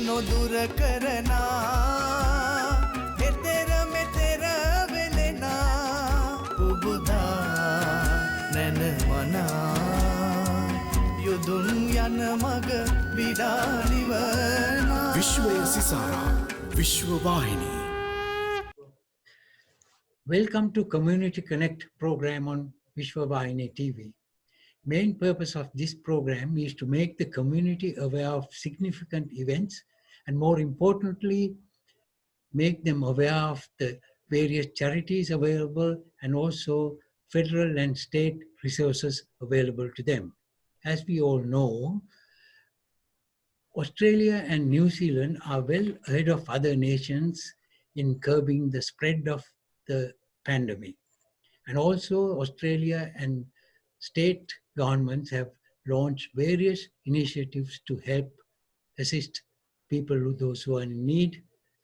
නොදුර කරනා එතෙර මෙතෙර වෙලෙනා පුබුදා නැන මනා යුදුම් යන මග විඩා නිවනා විශ්වය සිසාරා විශ්වවාහිනී. Welcome to Community Connect program on Vishvavahini TV. Main purpose of this program is to make the community aware of significant events and more importantly, make them aware of the various charities available and also federal and state resources available to them. As we all know, Australia and New Zealand are well ahead of other nations in curbing the spread of the pandemic. And also Australia and state governments have launched various initiatives to help assist people, those who are in need,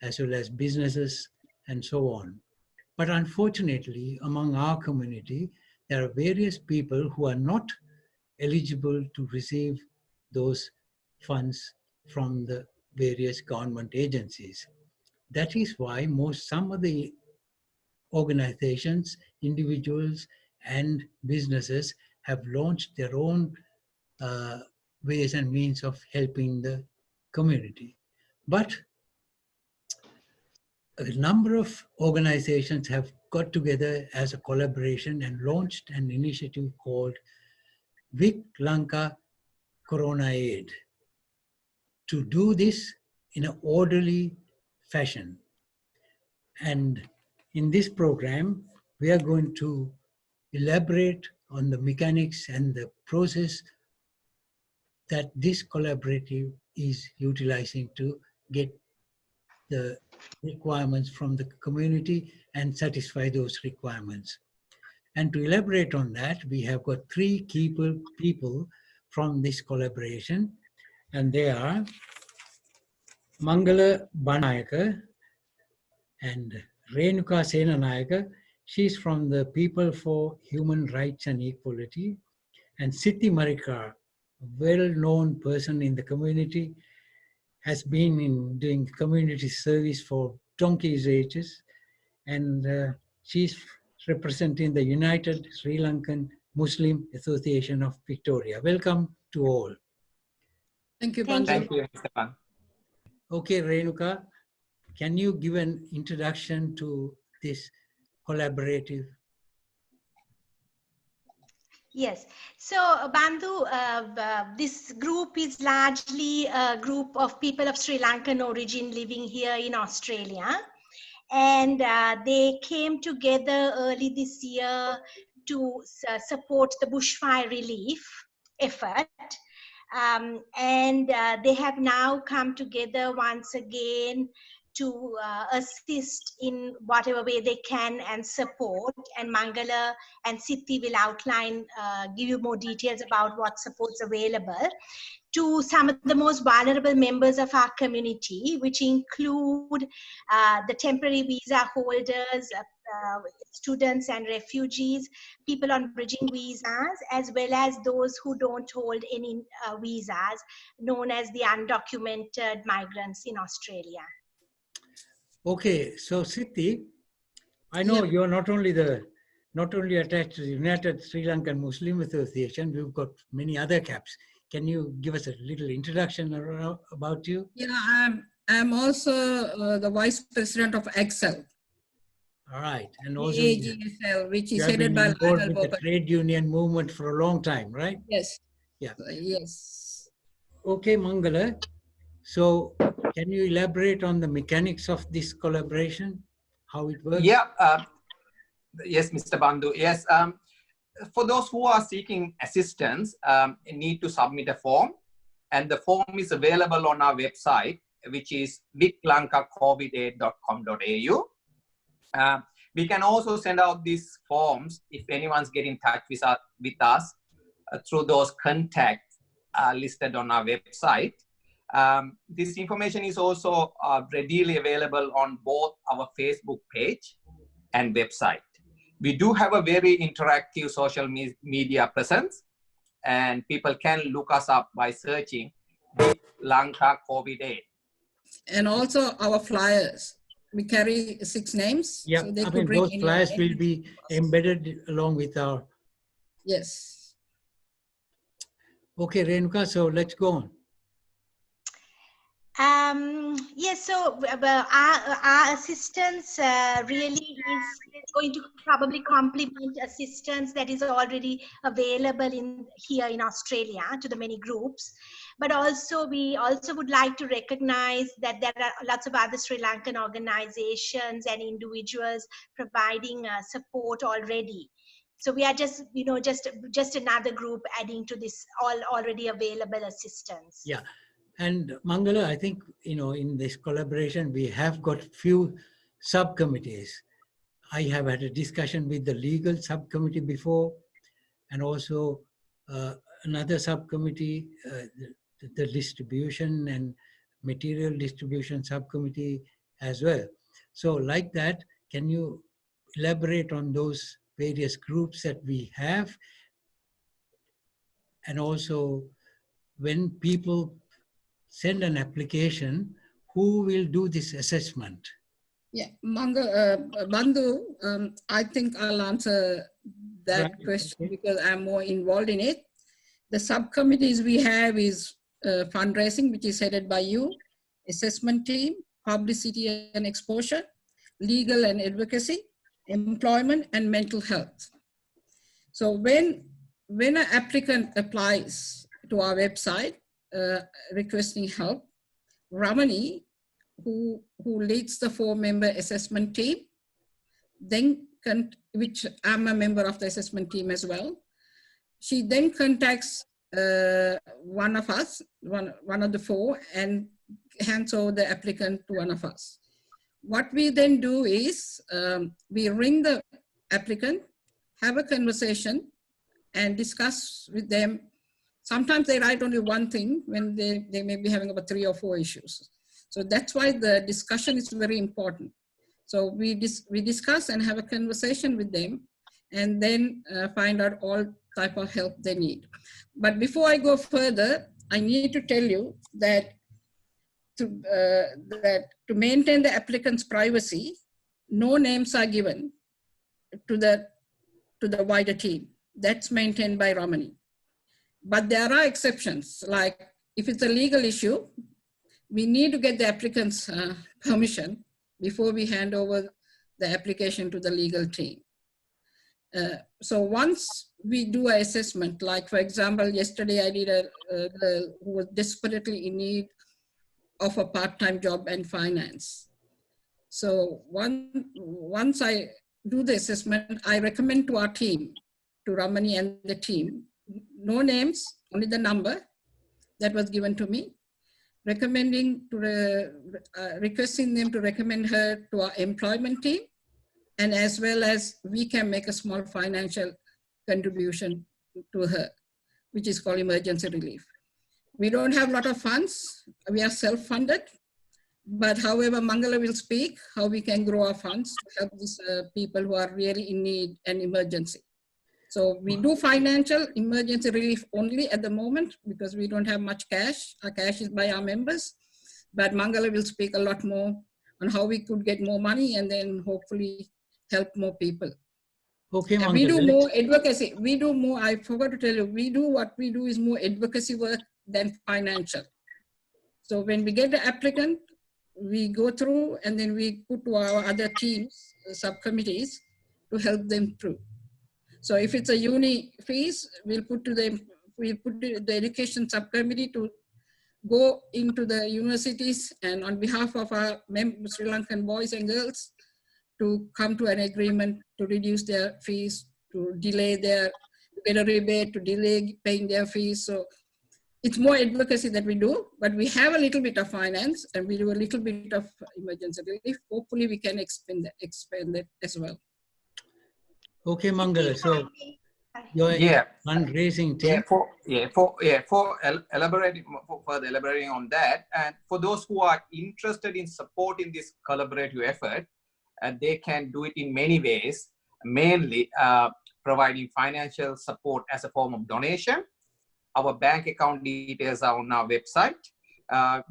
as well as businesses and so on. But unfortunately, among our community, there are various people who are not eligible to receive those funds from the various government agencies. That is why some of the organizations, individuals, and businesses have launched their own ways and means of helping the community. But a number of organizations have got together as a collaboration and launched an initiative called Vic-Lanka Corona Aid to do this in an orderly fashion. And in this program, we are going to elaborate on the mechanics and the process that this collaborative is utilizing to get the requirements from the community and satisfy those requirements. And to elaborate on that, we have got three key people from this collaboration, and they are Mangala Banayaka and Renuka Senanayaka. She's from the People for Human Rights and Equality, and Sithi Marika, a well-known person in the community, has been doing community service for donkey's ages, and she's representing the United Sri Lankan Muslim Association of Victoria. Welcome to all. Thank you, Thank Bandu. you, Mr. Pan. Okay, Renuka, can you give an introduction to this collaborative? Yes. So, Bandhu, this group is largely a group of people of Sri Lankan origin living here in Australia. And they came together early this year to support the bushfire relief effort. And they have now come together once again to assist in whatever way they can and support. And Mangala and Sithi will outline, give you more details about what support's available to some of the most vulnerable members of our community, which include the temporary visa holders, students and refugees, people on bridging visas, as well as those who don't hold any visas, known as the undocumented migrants in Australia. Okay, so Sithi, I know you're not only attached to the United Sri Lankan Muslim Association, we've got many other caps. Can you give us a little introduction about you? Yeah, I'm also the Vice President of Excel. All right, and also AGSL, which is you have headed been by involved Lionel with the Bopper. trade union movement for a long time, right? Yes. Yeah. Yes. Okay, Mangala. So can you elaborate on the mechanics of this collaboration, how it works? Yeah. Yes, Mr. Bandhu. Yes. For those who are seeking assistance, you need to submit a form, and the form is available on our website, which is viclankacovidaid.com.au. We can also send out these forms if anyone's getting in touch with us through those contacts listed on our website. This information is also readily available on both our Facebook page and website. We do have a very interactive social media presence, and people can look us up by searching Vic-Lanka COVID Aid. and also our flyers. We carry 6 names. Yeah, so they I could mean, bring those any flyers will identity be to us. embedded along with our. Yes. Okay, Renuka, so let's go on. Yes, so our assistance really is going to probably complement assistance that is already available here in Australia to the many groups. But also, we also would like to recognize that there are lots of other Sri Lankan organizations and individuals providing support already. So we are just, just another group adding to this already available assistance. Yeah. And Mangala, I think, in this collaboration, we have got few subcommittees. I have had a discussion with the legal subcommittee before, and also another subcommittee, the distribution and material distribution subcommittee as well. So like that, can you elaborate on those various groups that we have? And also, when people send an application, who will do this assessment? Yeah, Bandhu, I think I'll answer that Right, question okay. because I'm more involved in it. The subcommittees we have is fundraising, which is headed by you, assessment team, publicity and exposure, legal and advocacy, employment, and mental health. So when an applicant applies to our website requesting help, Ramani, who leads the 4-member assessment team, then which I'm a member of the assessment team as well. She then contacts one of us, one of the 4, and hands over the applicant to one of us. What we then do is we ring the applicant, have a conversation, and discuss with them. Sometimes they write only one thing when they may be having about 3 or 4 issues. So that's why the discussion is very important. So we discuss and have a conversation with them, and then find out all type of help they need. But before I go further, I need to tell you that to maintain the applicant's privacy, no names are given to the wider team. That's maintained by Ramani. But there are exceptions, like if it's a legal issue, we need to get the applicant's permission before we hand over the application to the legal team. So once we do an assessment, like for example, yesterday I did a girl who was desperately in need of a part-time job and finance. So once I do the assessment, I recommend to our team, to Ramani and the team, no names, only the number that was given to me, recommending to requesting them to recommend her to our employment team, and as well as we can make a small financial contribution to her, which is called emergency relief. We don't have a lot of funds. We are self-funded, but however, Mangala will speak how we can grow our funds to help these people who are really in need and emergency. So we do financial emergency relief only at the moment because we don't have much cash. Our cash is by our members, but Mangala will speak a lot more on how we could get more money and then hopefully help more people. Okay, And Mangala, we do more advocacy. We do more, I forgot to tell you, what we do is more advocacy work than financial. So when we get the applicant, we go through and then we put to our other teams, subcommittees to help them through. So if it's a uni fees, we'll put the education subcommittee to go into the universities and on behalf of our Sri Lankan boys and girls to come to an agreement to reduce their fees, to delay to get a rebate, to delay paying their fees. So it's more advocacy that we do, but we have a little bit of finance and we do a little bit of emergency relief. Hopefully we can expand that as well. Okay, Mangala. So your fundraising team. For further elaborating on that, and for those who are interested in supporting this collaborative effort, they can do it in many ways, mainly providing financial support as a form of donation. Our bank account details are on our website.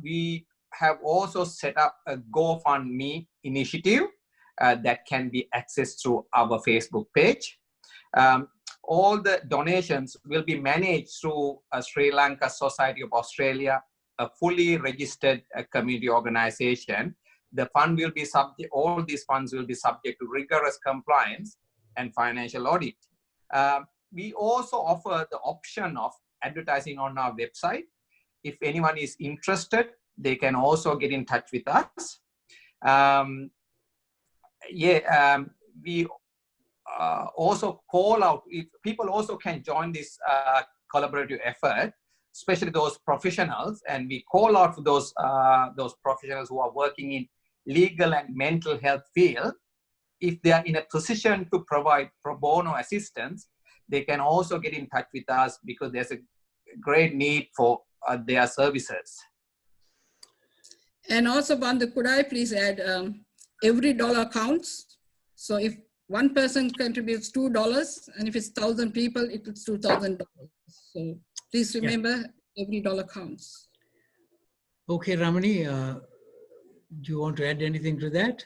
We have also set up a GoFundMe initiative that can be accessed through our Facebook page. All the donations will be managed through Sri Lanka Society of Australia, a fully registered community organization. The fund will be subject, all these funds will be subject to rigorous compliance and financial audit. We also offer the option of advertising on our website. If anyone is interested, they can also get in touch with us. We also call out, if people also can join this collaborative effort, especially those professionals, and we call out for those professionals who are working in legal and mental health field. If they are in a position to provide pro bono assistance, they can also get in touch with us because there's a great need for their services. And also, Bandhu, could I please add, every dollar counts. So if one person contributes $2, and if it's 1,000 people, it's $2,000. So please remember, every dollar counts. Okay, Ramani, do you want to add anything to that?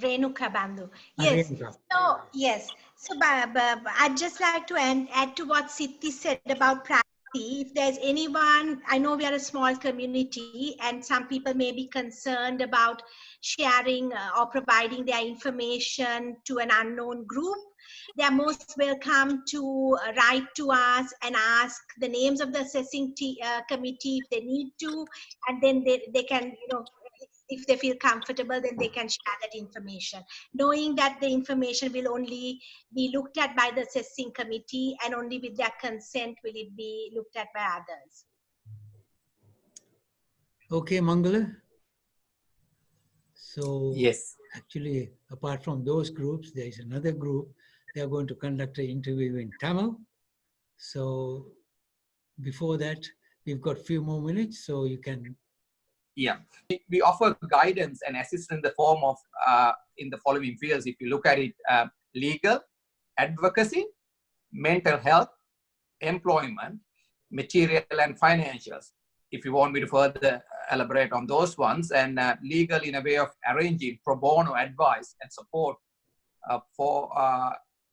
Renuka Bandhu. Yes. So, yes. So, I'd just like to add to what Siddhi said about privacy. If there's anyone, I know we are a small community and some people may be concerned about sharing or providing their information to an unknown group. They are most welcome to write to us and ask the names of the assessing committee if they need to, and then they can, if they feel comfortable, then they can share that information, knowing that the information will only be looked at by the assessing committee and only with their consent will it be looked at by others. Okay, Mangala. So yes, actually, apart from those groups, there is another group. They are going to conduct an interview in Tamil. So before that, we've got a few more minutes, so you can. Yeah, we offer guidance and assistance in the form of in the following fields. If you look at it, legal, advocacy, mental health, employment, material and financials. If you want me to further elaborate on those ones, and legal in a way of arranging pro bono advice and support for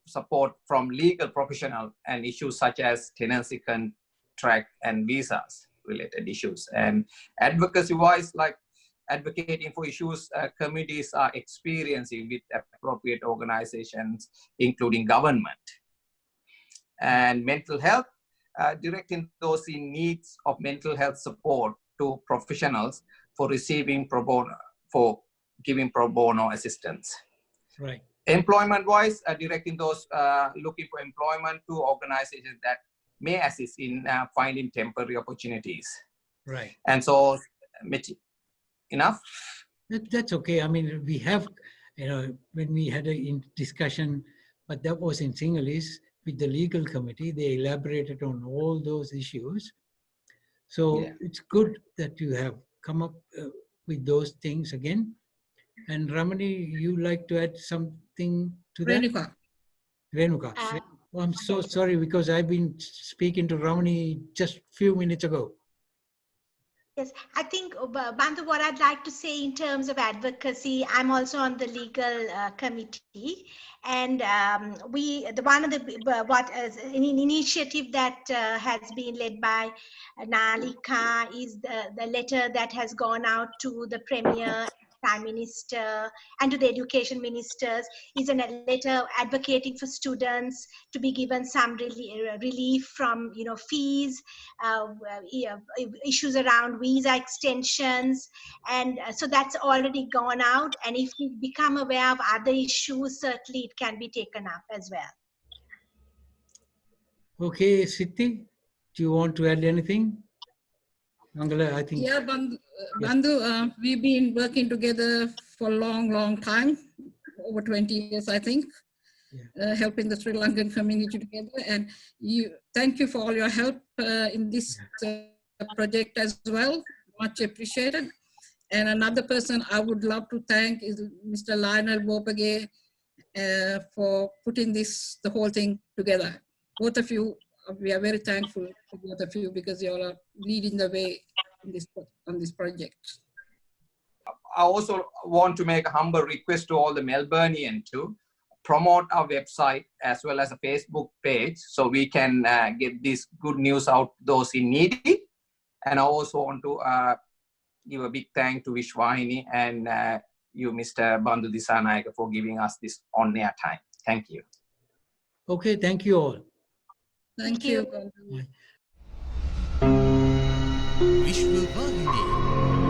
support from legal professional and issues such as tenancy contract and visas related issues, and advocacy wise, like advocating for issues communities are experiencing with appropriate organizations, including government. And mental health, directing those in needs of mental health support to professionals for receiving pro bono, for giving pro bono assistance. Right. Employment wise, directing those looking for employment to organizations that may assist in finding temporary opportunities. Right. And so, enough? That's okay. I mean, we have, when we had a discussion, but that was in Sinhalese with the legal committee, they elaborated on all those issues. So it's good that you have come up with those things again. And Ramani, you like to add something to that? Renuka. Oh, I'm so sorry because I've been speaking to Ramani just a few minutes ago. Yes, I think, Bandhu, what I'd like to say in terms of advocacy, I'm also on the legal committee, and an initiative that has been led by Nalika is the letter that has gone out to the Premier, Prime Minister, and to the Education Ministers, is a letter advocating for students to be given some relief from, fees, issues around visa extensions, and so that's already gone out. And if we become aware of other issues, certainly it can be taken up as well. Okay, Siddhi, do you want to add anything? Mangala, I think. Yeah, Bandhu, we've been working together for a long time, over 20 years, I think, helping the Sri Lankan community together. And thank you for all your help in this project as well, much appreciated. And another person I would love to thank is Mr. Lionel Bopage for putting the whole thing together. Both of you, we are very thankful for both of you because you all are leading the way on this project. I also want to make a humble request to all the Melburnians to promote our website as well as a Facebook page so we can get this good news out to those in need. And I also want to give a big thank to Vishvavahini and you, Mr. Bandhu Disanayake, for giving us this on-air time. Thank you. Okay, thank you all. Thank you. Vishvavahini.